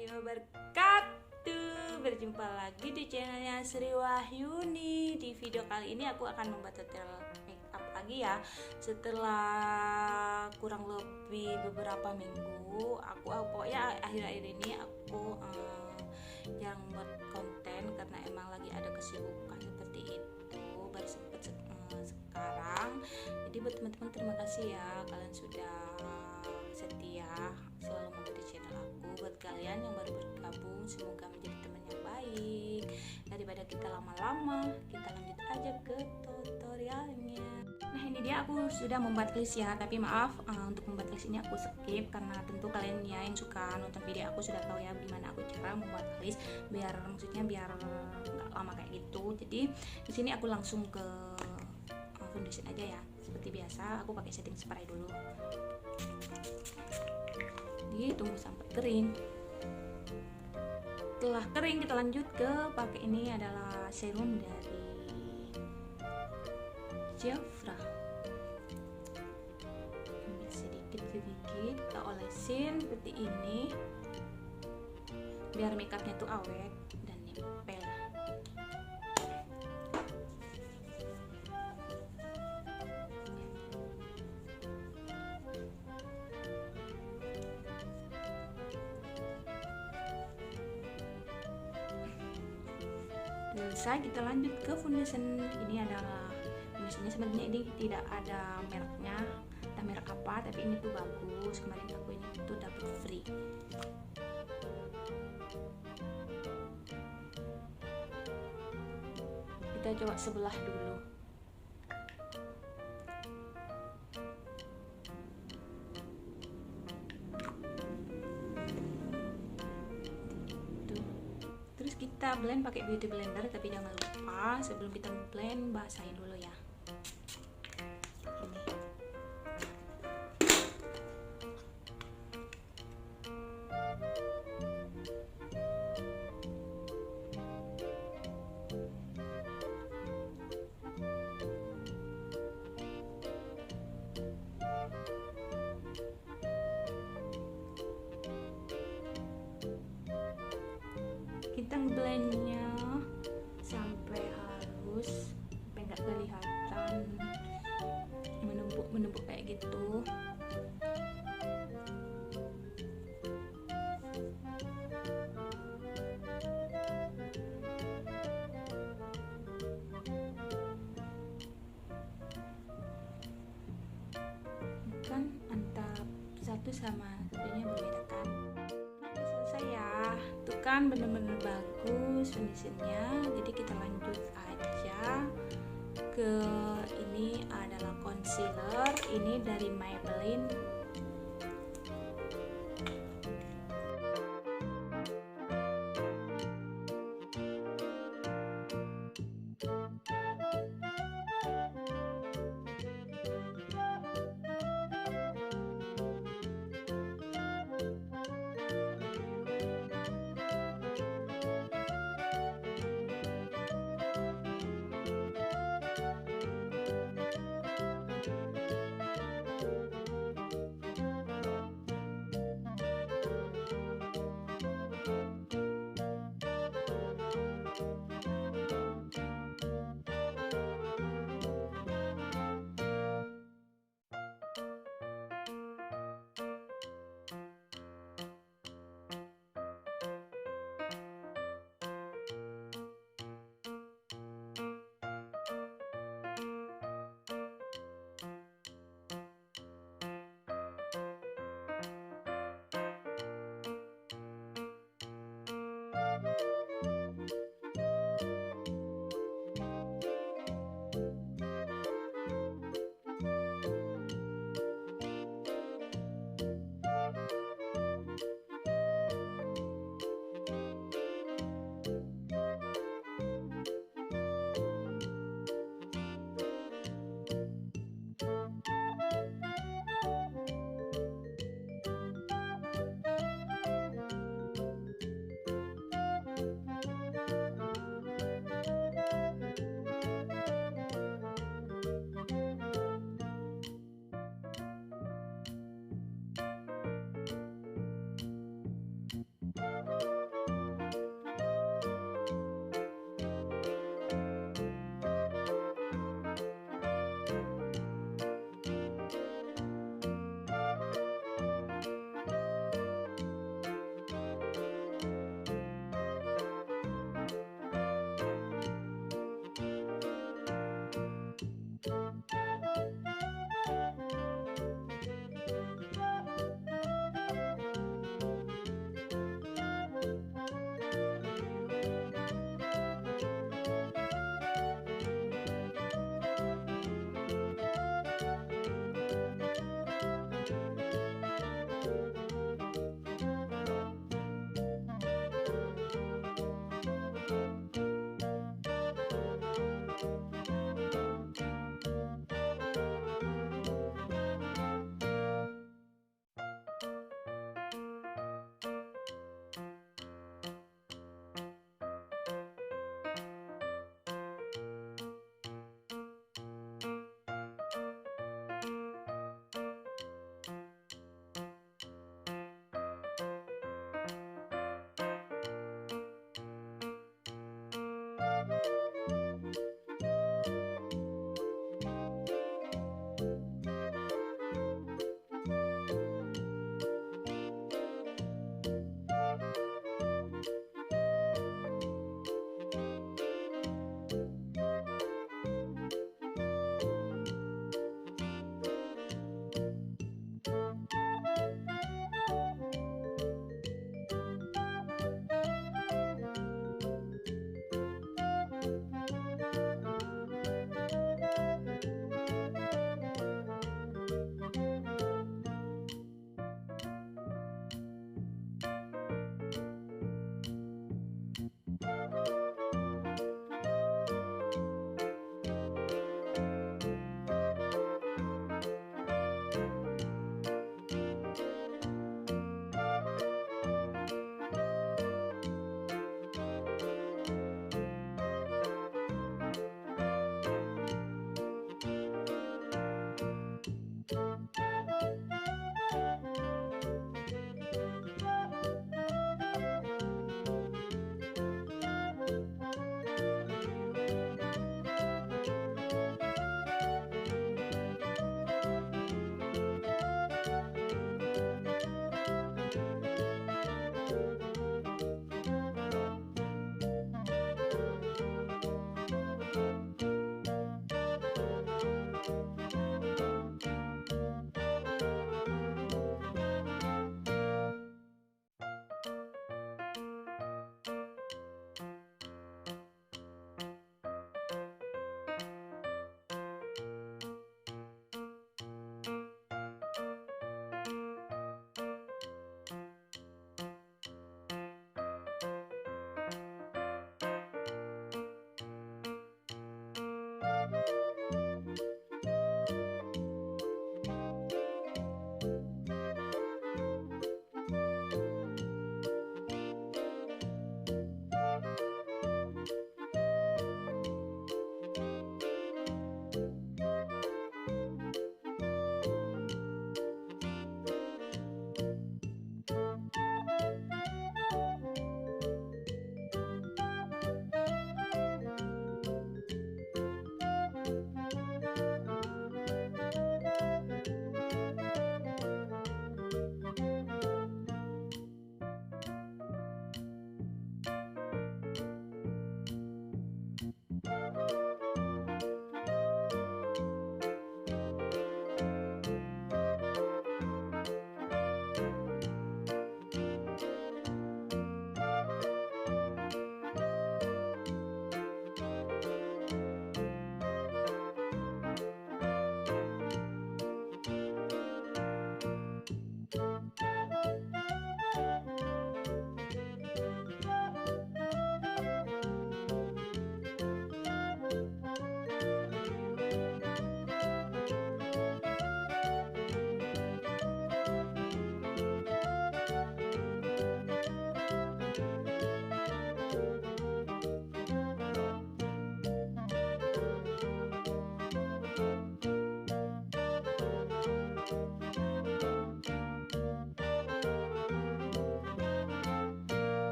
warahmatullahi wabarakatuh. Berjumpa lagi di channelnya Sriwahyuni. Di video kali ini aku akan membuat tutorial make up lagi ya. Setelah kurang lebih beberapa minggu, aku pokoknya akhir-akhir ini aku jarang buat konten karena emang lagi ada kesibukan seperti itu. Baru sempet sekarang. Jadi buat teman-teman, terima kasih ya, kalian sudah setia selalu mengikuti channel aku. Buat kalian yang baru bergabung, semoga menjadi teman yang baik. Daripada kita lama-lama, kita lanjut aja ke tutorialnya. Nah, ini dia, aku sudah membuat list ya, tapi maaf untuk membuat list ini aku skip karena tentu kalian ya yang suka nonton video aku sudah tahu ya gimana aku cara membuat list, biar nggak lama kayak gitu. Jadi di sini aku langsung ke foundation aja ya. Seperti biasa aku pakai setting spray dulu. Jadi tunggu sampai kering. Setelah kering kita lanjut ke pakai ini adalah serum dari Jafra. Ambil sedikit kita olesin seperti ini biar makeupnya tuh awet dan nempel. Selesai, kita lanjut ke foundation. Ini adalah foundationnya, sebenarnya ini tidak ada mereknya, ada merek apa, tapi ini tuh bagus. Kemarin aku ini tuh dapat free. Kita coba sebelah dulu. Terus kita blend pakai beauty blender, tapi jangan lupa sebelum kita blend basahin dulu ya. Ini. Kita blendnya sampai halus, sampai nggak kelihatan menumpuk kayak gitu. Kan antara satu sama satunya berbeda kan. Ya, tuh kan bener-bener bagus foundationnya. Jadi kita lanjut aja ke ini adalah concealer. Ini dari Maybelline